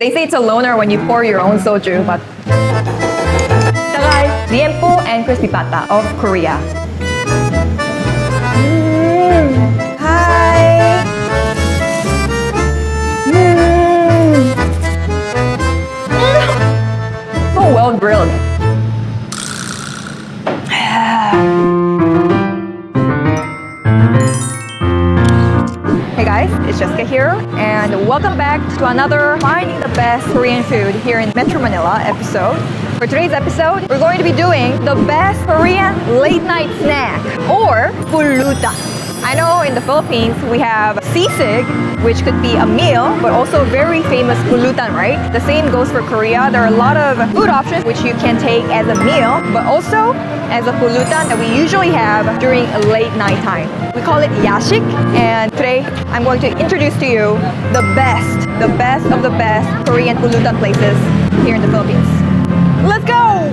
They say it's a loner when you pour your own soju, but... So guys, liempo and crispy pata of Korea. Hi! So well grilled. Hey guys, it's Jessica here, and welcome back to another Finding the Best Korean Food here in Metro Manila episode. For today's episode, we're going to be doing the best Korean late night snack, or Pulutan. I know in the Philippines, we have sisig, which could be a meal, but also very famous Pulutan, right? The same goes for Korea. There are a lot of food options which you can take as a meal, but also as a Pulutan that we usually have during a late night time. We call it yasik, and today I'm going to introduce to you the best of the best Korean Pulutan places here in the Philippines. Let's go!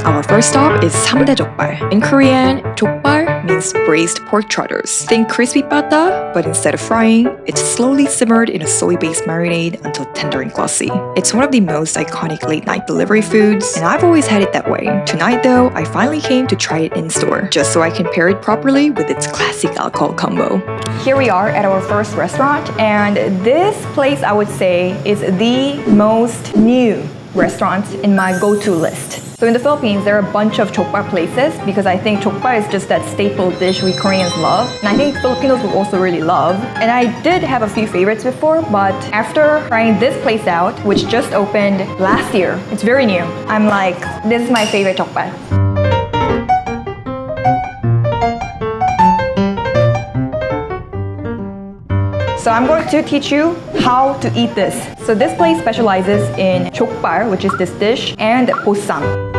Our first stop is Samdae Jokbal. In Korean, Jokbal means braised pork trotters. Think crispy pata, but instead of frying, it's slowly simmered in a soy-based marinade until tender and glossy. It's one of the most iconic late-night delivery foods, and I've always had it that way. Tonight though, I finally came to try it in-store, just so I can pair it properly with its classic alcohol combo. Here we are at our first restaurant, and this place I would say is the most new restaurant in my go-to list. So in the Philippines, there are a bunch of jokbal places because I think jokbal is just that staple dish we Koreans love. And I think Filipinos will also really love. And I did have a few favorites before, but after trying this place out, which just opened last year, it's very new, I'm like, this is my favorite jokbal. So I'm going to teach you how to eat this. So this place specializes in jokbal, which is this dish, and bossam.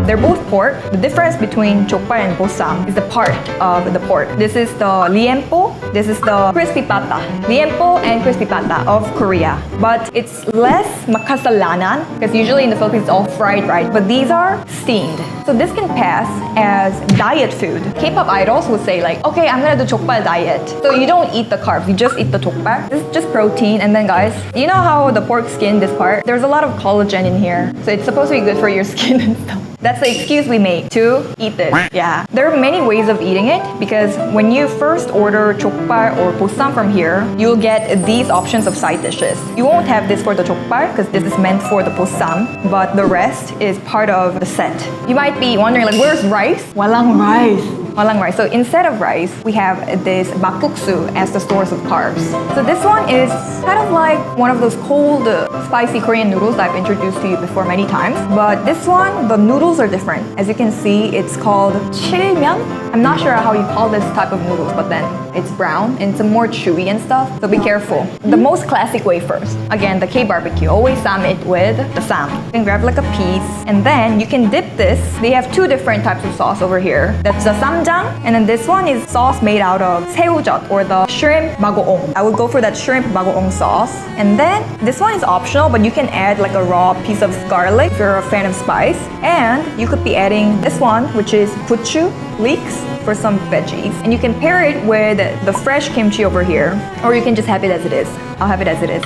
They're both pork. The difference between jokbal and bossam is the part of the pork. This is the liempo, this is the crispy pata. Liempo and crispy pata of Korea. But it's less makasalanan, because usually in the Philippines it's all fried, right? But these are steamed. So this can pass as diet food. K-pop idols will say like, okay, I'm gonna do jokbal diet. So you don't eat the carbs, you just eat the jokbal. This is just protein. And then guys, you know how the pork skin, this part, there's a lot of collagen in here. So it's supposed to be good for your skin and stuff. That's the excuse we make to eat this. Yeah. There are many ways of eating it because when you first order jokbal or bossam from here, you'll get these options of side dishes. You won't have this for the jokbal because this is meant for the bossam, but the rest is part of the set. You might be wondering like, where's rice? Walang rice. Walang rice. So instead of rice, we have this bakguksu as the source of carbs. So this one is kind of like one of those cold, spicy Korean noodles that I've introduced to you before many times. But this one, the noodles are different. As you can see, it's called chilmyeon. I'm not sure how you call this type of noodles, but then it's brown and it's more chewy and stuff. So be careful. The most classic way first. Again, the K-barbecue. Always sam it with the sam. You can grab like a piece and then you can dip this. They have two different types of sauce over here. That's the samjang, and then this one is sauce made out of 새우젓 or the shrimp bagoong. I would go for that shrimp bagoong sauce. And then this one is optional, but you can add like a raw piece of garlic if you're a fan of spice. And you could be adding this one, which is buchu leeks for some veggies. And you can pair it with the fresh kimchi over here, or you can just have it as it is. I'll have it as it is.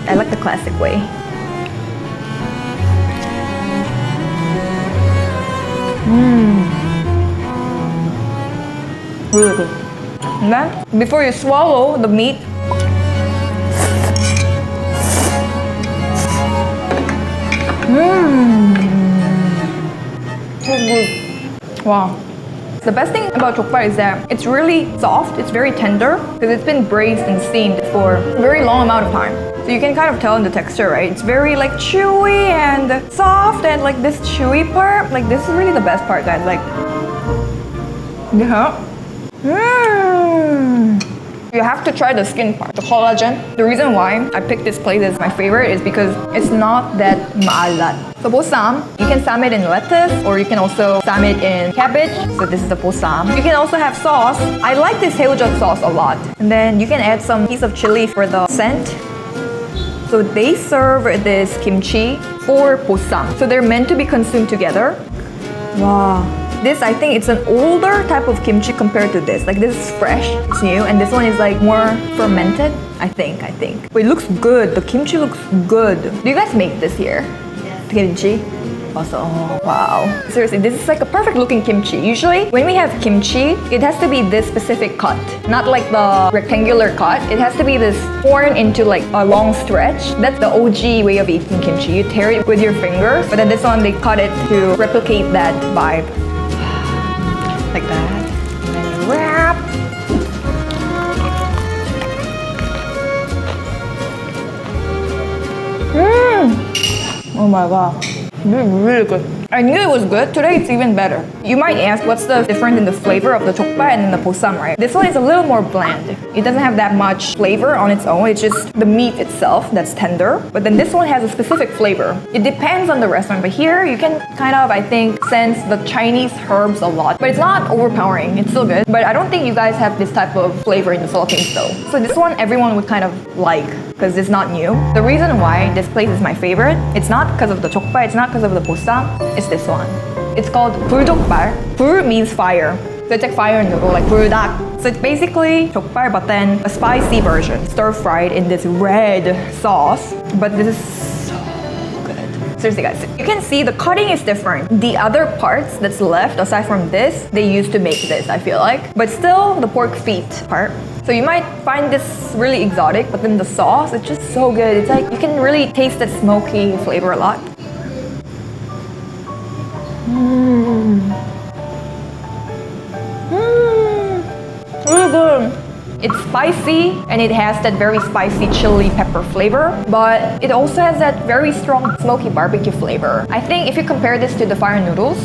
I like the classic way. Really good. And then, before you swallow the meat, so good. Wow. The best thing about jokbal is that it's really soft, it's very tender, because it's been braised and steamed for a very long amount of time. So you can kind of tell in the texture, right? It's very like chewy and soft, and like this chewy part, like this is really the best part, guys. Like, yeah. You have to try the skin part, the collagen. The reason why I picked this place as my favorite is because it's not that maalat. So bossam, you can sam it in lettuce or you can also sam it in cabbage. So this is the bossam. You can also have sauce. I like this 새우젓 sauce a lot. And then you can add some piece of chili for the scent. So they serve this kimchi for bossam. So they're meant to be consumed together. Wow. This, I think it's an older type of kimchi compared to this. Like this is fresh, it's new, and this one is like more fermented, I think. But it looks good. The kimchi looks good. Do you guys make this here? Yes. Kimchi? Also, wow. Seriously, this is like a perfect looking kimchi. Usually, when we have kimchi, it has to be this specific cut. Not like the rectangular cut. It has to be this torn into like a long stretch. That's the OG way of eating kimchi. You tear it with your fingers, but then this one, they cut it to replicate that vibe. Like that. And then you wrap. Oh my god. Really good. I knew it was good. Today it's even better. You might ask what's the difference in the flavor of the jokbal and the bossam, right? This one is a little more bland. It doesn't have that much flavor on its own. It's just the meat itself that's tender. But then this one has a specific flavor. It depends on the restaurant, but here you can kind of, I think, sense the Chinese herbs a lot. But it's not overpowering. It's still good. But I don't think you guys have this type of flavor in the Philippines though. So this one everyone would kind of like because it's not new. The reason why this place is my favorite, it's not because of the jokbal, it's not because of the bossam, it's this one. It's called Buljokbal. Bul means fire. So it's like fire noodle, like buldak. So it's basically jokbal, but then a spicy version, stir-fried in this red sauce. But this is so good. Seriously guys, you can see the cutting is different. The other parts that's left, aside from this, they used to make this, I feel like. But still, the pork feet part. So you might find this really exotic, but then the sauce, it's just so good. It's like, you can really taste that smoky flavor a lot. Really good. It's spicy and it has that very spicy chili pepper flavor, but it also has that very strong smoky barbecue flavor. I think if you compare this to the fire noodles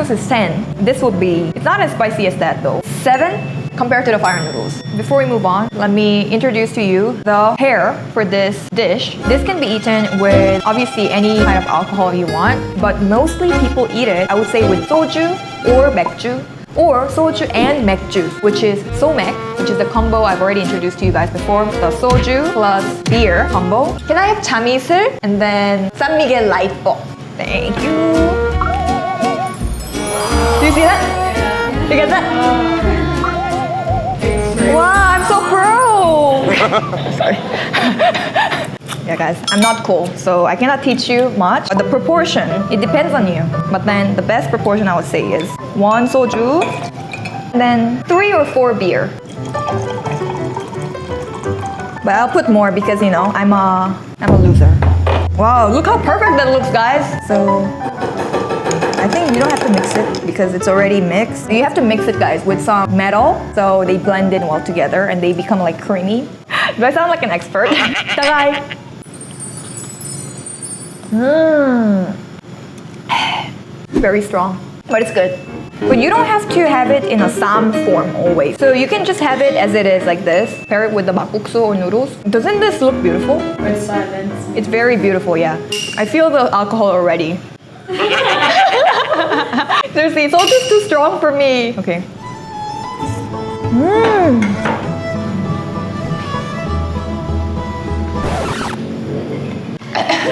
is 10. This would be, it's not as spicy as that though. 7 compared to the fire noodles. Before we move on, let me introduce to you the pair for this dish. This can be eaten with obviously any kind of alcohol you want, but mostly people eat it, I would say, with soju or 맥주, or soju and 맥주, which is somek, which is the combo I've already introduced to you guys before. The soju plus beer combo. Can I have 참이슬 and then San Miguel light box? Thank you. Do you see that? You get that? Wow, I'm so pro! Sorry. Yeah guys, I'm not cool, so I cannot teach you much. But the proportion, it depends on you. But then the best proportion I would say is 1 soju, and then 3 or 4 beer. But I'll put more because, you know, I'm a loser. Wow, look how perfect that looks, guys. So I think you don't have to mix it because it's already mixed. You have to mix it, guys, with some metal so they blend in well together and they become like creamy. Do I sound like an expert? Taray! Very strong, but it's good. But you don't have to have it in a sam form always. So you can just have it as it is, like this. Pair it with the makbuksu or noodles. Doesn't this look beautiful? With silence. It's very beautiful, yeah. I feel the alcohol already. Seriously, it's all just too strong for me. Okay.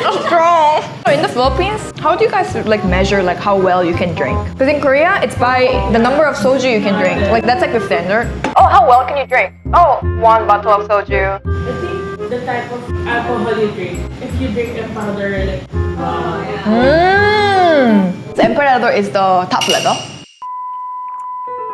So strong. In the Philippines, how do you guys like measure like how well you can drink? Because in Korea, it's by the number of soju you can drink. Like that's like the standard. Oh, how well can you drink? Oh, 1 bottle of soju. I think the type of alcohol you drink. If you drink a powder, like So Emperador is the top level.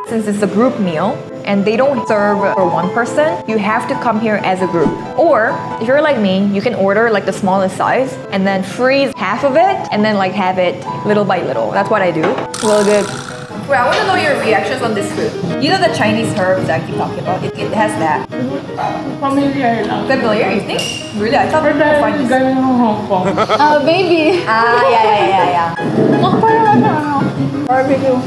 Since it's a group meal and they don't serve for one person, you have to come here as a group. Or if you're like me, you can order like the smallest size and then freeze half of it and then like have it little by little. That's what I do. Really good. Wait, I want to know your reactions on this food. You know the Chinese herbs that I keep talking about? It has that. familiar lang. Familiar, you think? Really? I thought we would find this. Galing ng Hong Kong. Baby. Yeah. Barbecue.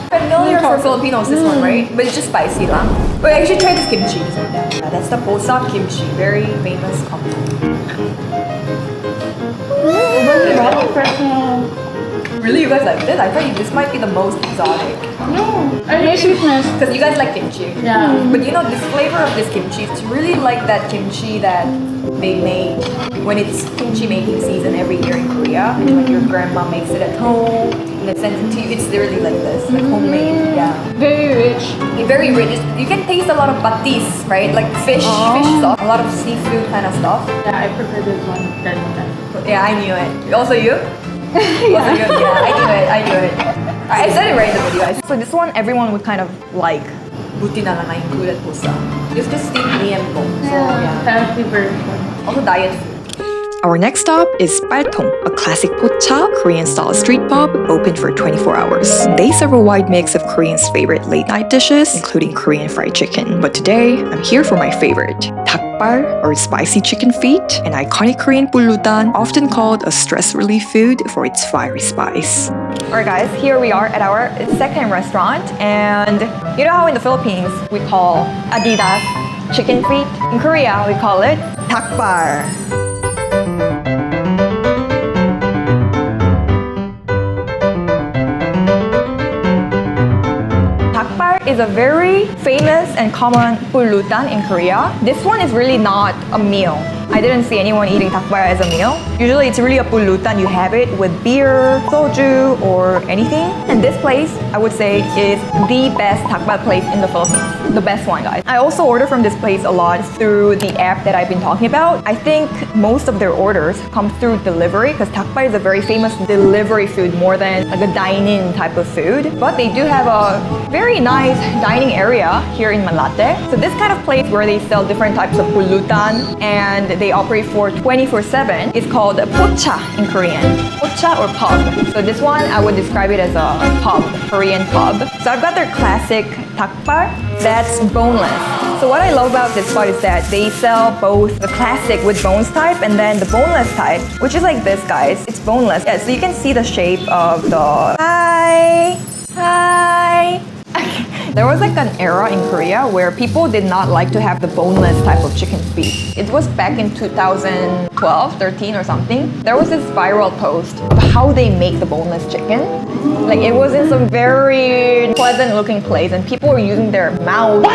Familiar for Filipinos, this one, right? But it's just spicy lang. Wait, I should try this kimchi. Yeah, that's the bossam kimchi. Very famous combo. Really? You guys like this? I thought this might be the most exotic. No, I hate sweetness. Because you guys like kimchi. Yeah. But you know, this flavor of this kimchi, it's really like that kimchi that they make when it's kimchi making season every year in Korea. And like your grandma makes it at home. and then sends it to you. It's literally like this, like homemade. Yeah. Very rich. Very rich. You can taste a lot of patis, right? Like fish sauce, a lot of seafood kind of stuff. Yeah, I prefer this one than that. Yeah, I knew it. Also you? Also you? Yeah, I knew it. I said it right in the video. So this one, everyone would kind of like. Buti na lang I included pusa. It's just steamed liempo. So yeah. Healthy version. Also diet food. Our next stop is Paltong, a classic pocha Korean-style street pub open for 24 hours. They serve a wide mix of Koreans' favorite late-night dishes, including Korean fried chicken. But today, I'm here for my favorite, Dakbal, or spicy chicken feet, an iconic Korean Pulutan, often called a stress relief food for its fiery spice. Alright guys, here we are at our second restaurant, and you know how in the Philippines we call Adidas chicken feet? In Korea, we call it Dakbal. Dakbal is a very famous and common pulutan in Korea. This one is really not a meal. I didn't see anyone eating dakbal as a meal. Usually it's really a pulutan. You have it with beer, soju, or anything. And this place, I would say, is the best dakbal place in the Philippines. The best one, guys. I also order from this place a lot through the app that I've been talking about. I think most of their orders come through delivery because dakbal is a very famous delivery food more than like a dine-in type of food. But they do have a very nice dining area here in Malate. So this kind of place where they sell different types of pulutan and they operate for 24/7 is called a pocha in Korean. Pocha or pub. So this one I would describe it as a pub, Korean pub. So I've got their classic dakbal that's boneless. So what I love about this spot is that they sell both the classic with bones type and then the boneless type, which is like this, guys. It's boneless. Yeah, so you can see the shape of the hi. There was like an era in Korea where people did not like to have the boneless type of chicken feet. It was back in 2012, 13 or something. There was this viral post of how they make the boneless chicken. Like it was in some very pleasant looking place and people were using their mouth.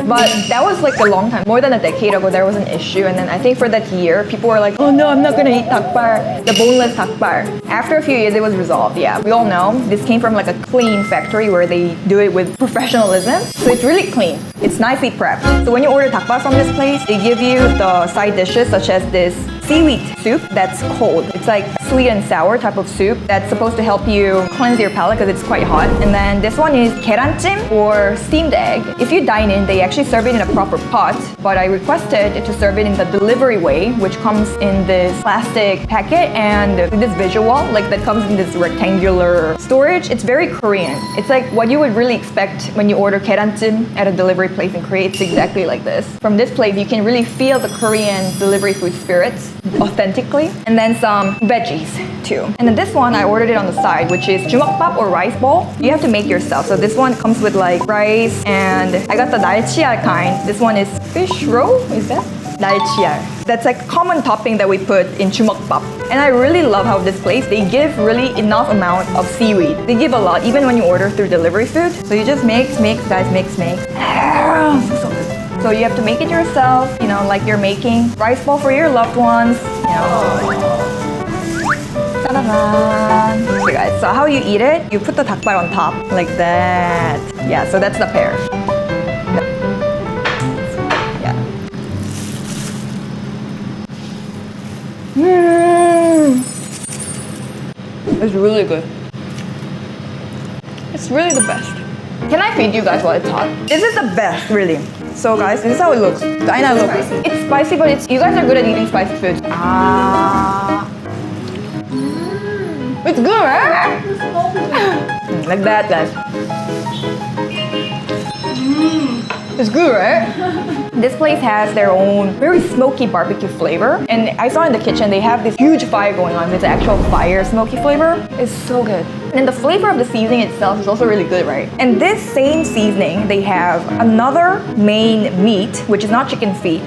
But that was like a long time, more than a decade ago, there was an issue. And then I think for that year, people were like, oh no, I'm not gonna eat dakbal, the boneless dakbal. After a few years, it was resolved. Yeah, we all know this came from like a clean factory where they do it with professionalism. So it's really clean. It's nicely prepped. So when you order dakbal from this place, they give you the side dishes such as this seaweed soup that's cold. It's like sweet and sour type of soup that's supposed to help you cleanse your palate because it's quite hot. And then this one is 계란찜 or steamed egg. If you dine in, they actually serve it in a proper pot, but I requested to serve it in the delivery way, which comes in this plastic packet and this visual, like that comes in this rectangular storage. It's very Korean. It's like what you would really expect when you order 계란찜 at a delivery place in Korea. It's exactly like this. From this place, you can really feel the Korean delivery food spirits authentically, and then some veggies too. And then this one I ordered it on the side, which is Jjukkumi or rice ball. You have to make yourself. So this one comes with like rice, and I got the 날치알 kind. This one is fish roe. Is that 날치알? That's like common topping that we put in Jjukkumi. And I really love how this place, they give really enough amount of seaweed. They give a lot even when you order through delivery food. So you just mix, guys, mix. So good. So you have to make it yourself, you know, like you're making rice ball for your loved ones, you know. Ta-da-da. Okay guys, so how you eat it, you put the dakbal on top, like that. Yeah, so that's the pair. Yeah. It's really good. It's really the best. Can I feed you guys while it's hot? This is the best, really. So guys, this is how it looks. Dinah look. It's spicy, but you guys are good at eating spicy food. It's good, right? Like that, guys. It's good, right? This place has their own very smoky barbecue flavor. And I saw in the kitchen, they have this huge fire going on. It's actual fire smoky flavor. It's so good. And the flavor of the seasoning itself is also really good, right? And this same seasoning, they have another main meat, which is not chicken feet.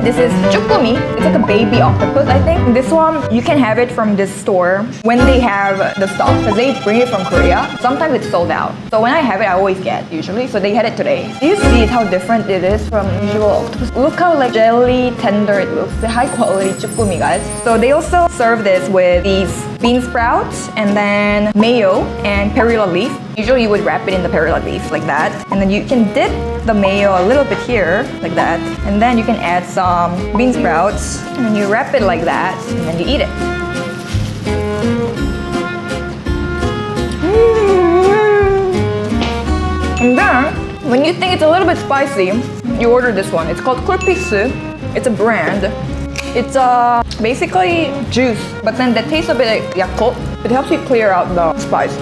This is Jjukkumi. It's like a baby octopus, I think. This one, you can have it from this store when they have the stock, because they bring it from Korea. Sometimes it's sold out. So when I have it, I always get, usually. So they had it today. Do you see how different it is from usual octopus? Look how like jelly tender it looks. The high quality Jjukkumi, guys. So they also serve this with these bean sprouts and then mayo and perilla leaf. Usually you would wrap it in the perilla leaf like that. And then you can dip the mayo a little bit here, like that. And then you can add some bean sprouts. And then you wrap it like that. And then you eat it. And then, when you think it's a little bit spicy, you order this one. It's called 쿨피스. It's a brand. It's basically juice, but then that tastes a bit like Yakult. It helps you clear out the spice.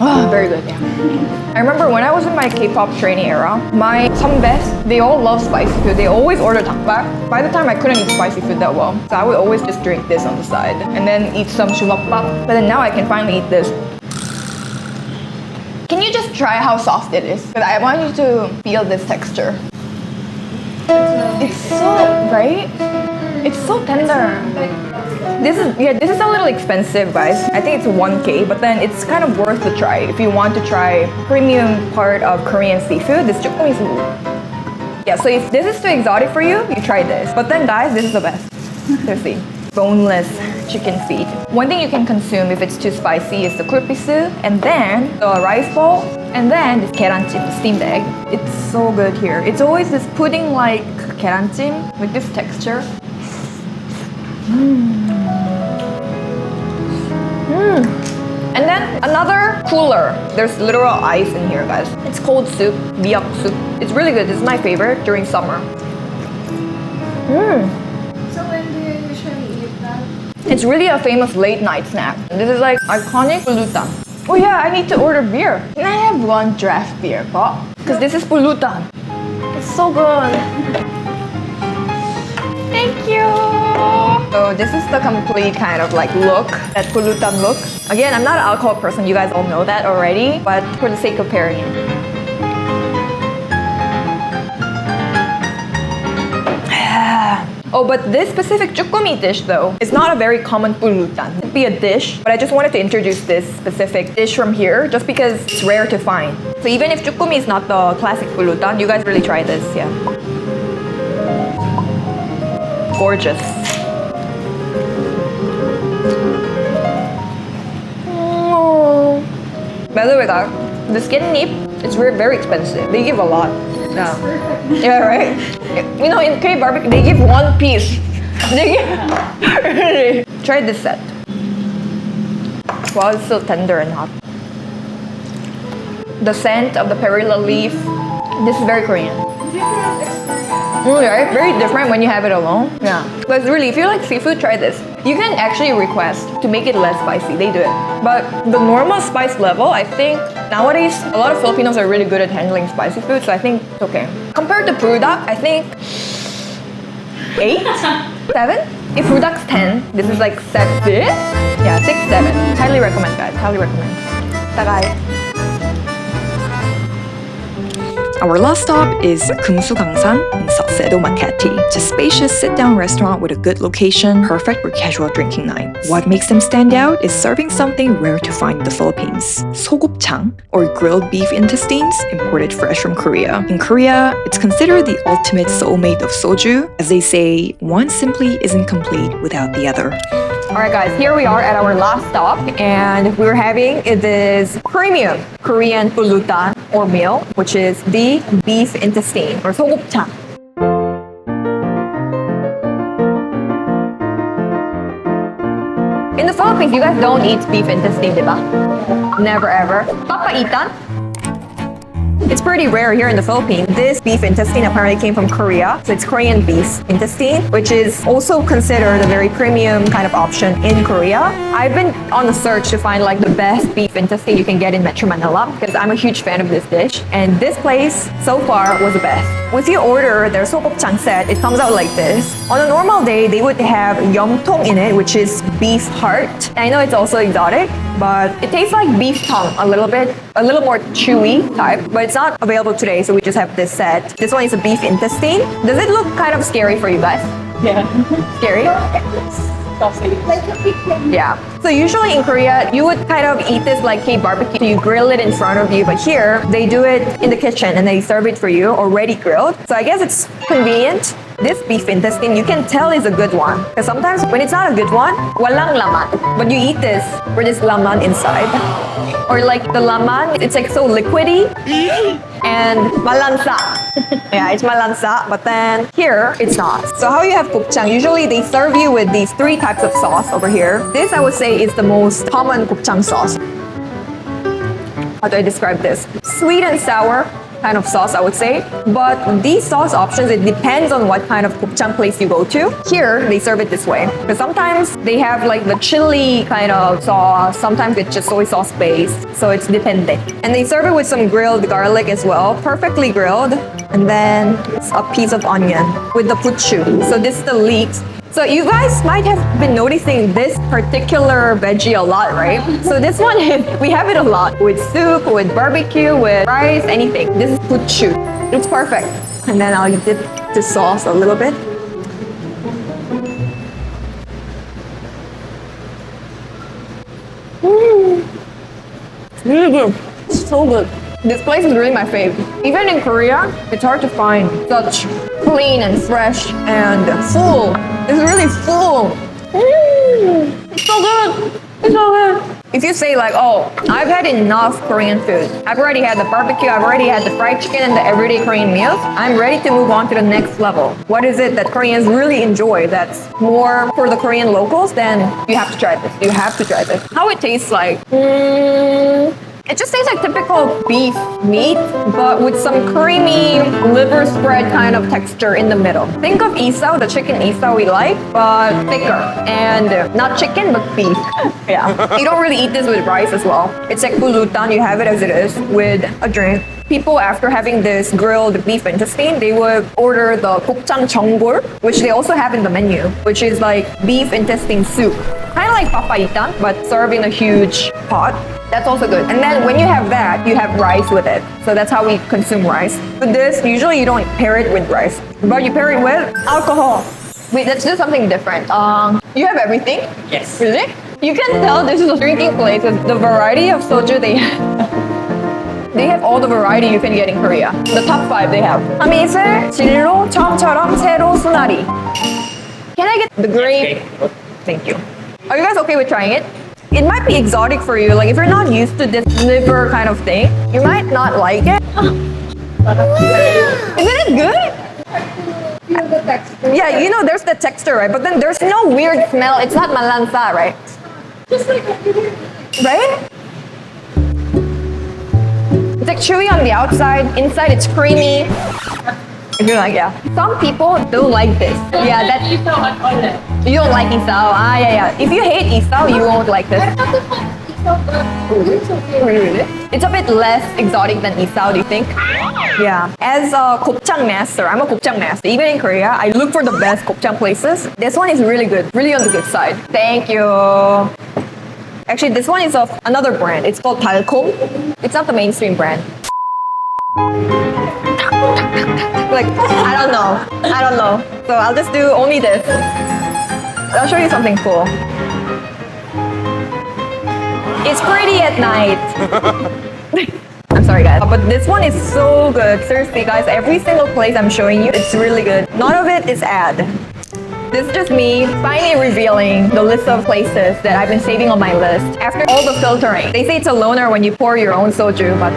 Oh, very good, yeah. I remember when I was in my K-pop training era, my samdaes, they all love spicy food. They always order dakbal. By the time I couldn't eat spicy food that well, so I would always just drink this on the side and then eat some shumakbap. But then now I can finally eat this. Can you just try how soft it is? Because I want you to feel this texture. It's so, right? It's so tender. This is a little expensive, guys. I think it's 1K, but then it's kind of worth the try. If you want to try premium part of Korean seafood, this Jjukkumi is... Yeah, so if this is too exotic for you, you try this. But then guys, this is the best. Seriously. Boneless chicken feet. One thing you can consume if it's too spicy is the 쿨피스, and then the rice bowl, and then this 계란찜, the steamed egg. It's so good here. It's always this pudding-like 계란찜 with this texture. And then another cooler. There's literal ice in here, guys. It's cold soup, miak soup. It's really good. This is my favorite during summer. So when do you usually eat that? It's really a famous late night snack. This is like iconic Pulutan. Oh yeah, I need to order beer. Can I have one draft beer, because this is Pulutan. It's so good. Thank you. So this is the complete kind of like look, that Pulutan look. Again, I'm not an alcohol person. You guys all know that already. But for the sake of pairing it. Oh, but this specific Jjukkumi dish though is not a very common Pulutan. It'd be a dish, but I just wanted to introduce this specific dish from here just because it's rare to find. So even if Jjukkumi is not the classic Pulutan, you guys really try this, yeah. Gorgeous. Oh. By the way, guys, the skin nip is very expensive. They give a lot. Yeah. Yeah, right? You know, in K barbecue, they give one piece. They give... Try this set. Wow, it's so tender and hot. The scent of the perilla leaf. This is very Korean. Right? Very different when you have it alone. Yeah. But really, if you like seafood, try this. You can actually request to make it less spicy. They do it. But the normal spice level, I think nowadays, a lot of Filipinos are really good at handling spicy food, so I think it's okay. Compared to Product, I think 8? 7? If Product's 10, this is like 7. Yeah, 6, 7. Highly recommend, guys. Highly recommend. Tagay. Our last stop is Kumsugangsan in Salcedo, Makati. It's a spacious sit-down restaurant with a good location, perfect for casual drinking nights. What makes them stand out is serving something rare to find in the Philippines, Sogopchang, or grilled beef intestines imported fresh from Korea. In Korea, it's considered the ultimate soulmate of soju. As they say, one simply isn't complete without the other. Alright guys, here we are at our last stop and we're having this premium Korean Pulutan or meal, which is the beef intestine or Sogopchang. In the Philippines, you guys don't eat beef intestine, diba? Never ever. Papaitan? It's pretty rare here in the Philippines. This beef intestine apparently came from Korea. So it's Korean beef intestine, which is also considered a very premium kind of option in Korea. I've been on a search to find like the best beef intestine you can get in Metro Manila because I'm a huge fan of this dish. And this place so far was the best. Once you order their Sogopchang set, it comes out like this. On a normal day, they would have yomtong in it, which is beef heart. I know it's also exotic, but it tastes like beef tongue a little bit, a little more chewy type, but it's not available today, so we just have this set. This one is a beef intestine. Does it look kind of scary for you guys? Yeah. Scary? Saucy. Yeah. So usually in Korea, you would kind of eat this like K-barbecue. So you grill it in front of you, but here they do it in the kitchen and they serve it for you already grilled. So I guess it's convenient. This beef intestine, you can tell is a good one. Because sometimes when it's not a good one, walang laman. But you eat this with this laman inside. Or like the laman, it's like so liquidy and malansa. Yeah, it's malansa, but then here, it's not. So how you have gopchang, usually they serve you with these 3 types of sauce over here. This I would say is the most common gopchang sauce. How do I describe this? Sweet and sour kind of sauce, I would say. But these sauce options, it depends on what kind of gopchang place you go to. Here, they serve it this way. Because sometimes they have like the chili kind of sauce. Sometimes it's just soy sauce based. So it's dependent. And they serve it with some grilled garlic as well. Perfectly grilled. And then a piece of onion with the puchu. So this is the leeks. So you guys might have been noticing this particular veggie a lot, right? So this one, we have it a lot with soup, with barbecue, with rice, anything. This is puchu. It's perfect. And then I'll dip the sauce a little bit. It's really good. So good. This place is really my favorite. Even in Korea, it's hard to find such clean and fresh and full. It's really full. It's so good. It's so good. If you say like, oh, I've had enough Korean food. I've already had the barbecue, I've already had the fried chicken and the everyday Korean meals. I'm ready to move on to the next level. What is it that Koreans really enjoy that's more for the Korean locals? Then you have to try this. You have to try this. How it tastes like? It just tastes like typical beef meat, but with some creamy liver spread kind of texture in the middle. Think of isaw, the chicken isaw we like, but thicker. And not chicken, but beef. Yeah. You don't really eat this with rice as well. It's like Pulutan, you have it as it is with a drink. People, after having this grilled beef intestine, they would order the Gopchang Jokbal, which they also have in the menu, which is like beef intestine soup. Kind of like papaitan, but served in a huge pot. That's also good. And then when you have that, you have rice with it. So that's how we consume rice. With this, usually you don't pair it with rice, but you pair it with alcohol. Wait, let's do something different. You have everything? Yes. Really? You can tell this is a drinking place with the variety of soju they have. They have all the variety you can get in Korea. The top 5 they have. 하미슬, 진로, 처음처럼, 새로, 수나리. Can I get the grape? Thank you. Are you guys okay with trying it? It might be exotic for you. Like if you're not used to this liver kind of thing, you might not like it. Isn't it good? Feel the texture. Yeah, you know there's the texture, right? But then there's no weird smell. It's not malansa, right? Just like Right? It's like chewy on the outside, inside it's creamy. If you're like, yeah. Some people don't like this. Yeah, that Isaw at all. you don't like isaw. Ah, yeah. If you hate isaw, you won't like this. it's okay. Really? It's a bit less exotic than isaw, do you think? Yeah. As a gopchang master, I'm a gopchang master. Even in Korea, I look for the best gopchang places. This one is really good, really on the good side. Thank you. Actually, this one is of another brand. It's called Paltong. It's not the mainstream brand. Like, I don't know. So I'll just do only this. I'll show you something cool. It's pretty at night. I'm sorry guys, but this one is so good. Seriously guys, every single place I'm showing you, it's really good. None of it is ad. This is just me finally revealing the list of places that I've been saving on my list after all the filtering. They say it's a loner when you pour your own soju, but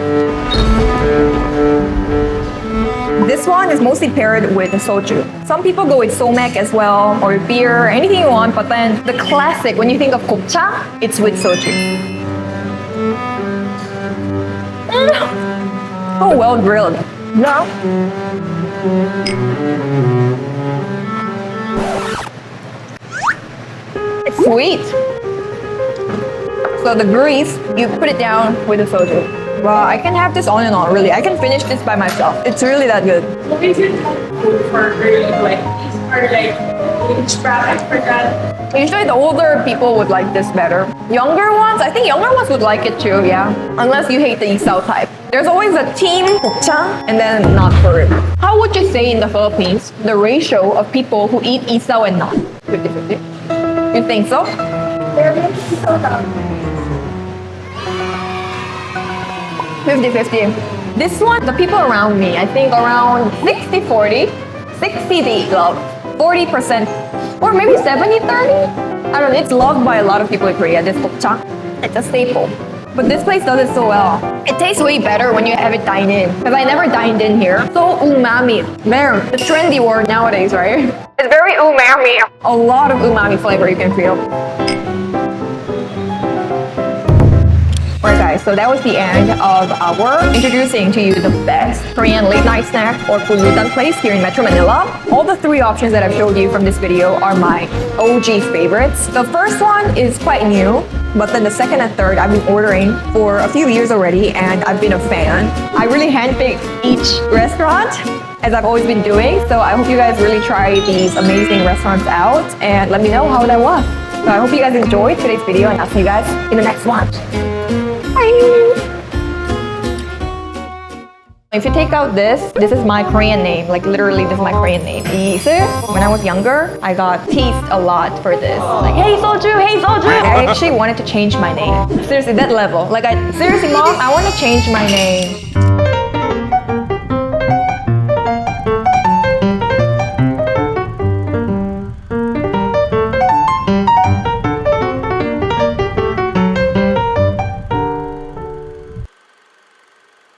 this one is mostly paired with soju. Some people go with somek as well, or beer, anything you want, but then the classic, when you think of gopchang, it's with soju. Oh, well grilled. No. It's sweet. So the grease, you put it down with the soju. Wow, I can have this on and on, really. I can finish this by myself. It's really that good. What is it food for early 20s or like age bracket for that. Usually the older people would like this better. Younger ones, I think younger ones would like it too, yeah. Unless you hate the isaw type. There's always a team Gopchang and then not for it. How would you say in the Philippines, the ratio of people who eat isaw and not? 50-50? You think so? They're making so down. 50-50. This one, the people around me, I think around 60-40. 60 they eat love. 40% or maybe 70-30? I don't know, it's loved by a lot of people in Korea, this gopchang. It's a staple. But this place does it so well. It tastes way better when you have it dine in. Because I never dined in here. So umami. There, the trendy word nowadays, right? It's very umami. A lot of umami flavor you can feel. Alright guys, so that was the end of our introducing to you the best Korean late night snack or Pulutan place here in Metro Manila. All the three options that I've showed you from this video are my OG favorites. The first one is quite new, but then the second and third I've been ordering for a few years already and I've been a fan. I really handpicked each restaurant as I've always been doing, so I hope you guys really try these amazing restaurants out and let me know how that was. So I hope you guys enjoyed today's video and I'll see you guys in the next one. If you take out this is my Korean name. Like literally, this is my Korean name. Ise. When I was younger, I got teased a lot for this. Like, hey Soju, hey Soju. I actually wanted to change my name. Seriously, that level. Like, seriously, mom, I want to change my name.